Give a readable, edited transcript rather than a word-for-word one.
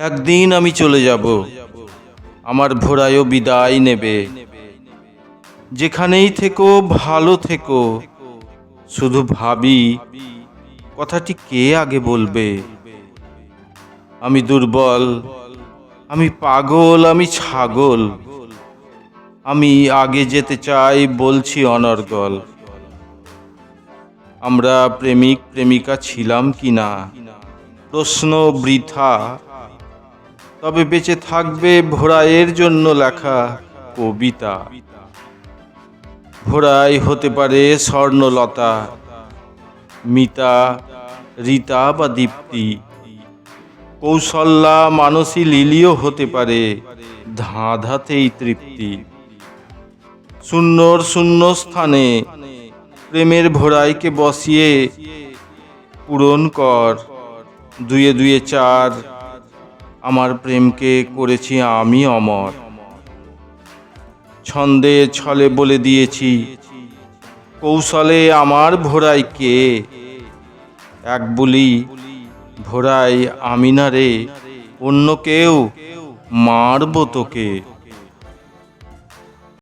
একদিন আমি চলে যাব, আমার ভোরায়ও বিদায় নেবে। যেখানেই থেকো ভালো থেকো, শুধু ভাবি কথাটি কে আগে বলবে। আমি দুর্বল, আমি পাগল, আমি ছাগল, আমি আগে যেতে চাই বলছি অনর্গল। আমরা প্রেমিক প্রেমিকা ছিলাম কিনা প্রশ্ন বৃথা, তবে বেঁচে থাকবে ভোরাইয়ের জন্য লেখা কবিতা। ভোরাই হতে পারে স্বর্ণলতা, মিতা, রীতা বা দীপ্তি। কৌশল্যা মানসী লিলিও হতে পারে ধাঁধাতেই তৃপ্তি। শূন্যর শূন্য স্থানে প্রেমের ভোরাইকে বসিয়ে পূরণ কর দুয়ে দুয়ে চার। আমার প্রেমকে করেছি আমি অমর। ছন্দে ছলে বলে দিয়েছি কৌশলে আমার ভোরাইকে। এক বলি ভোরাই আমি না রে, অন্য কেউ মারব তোকে।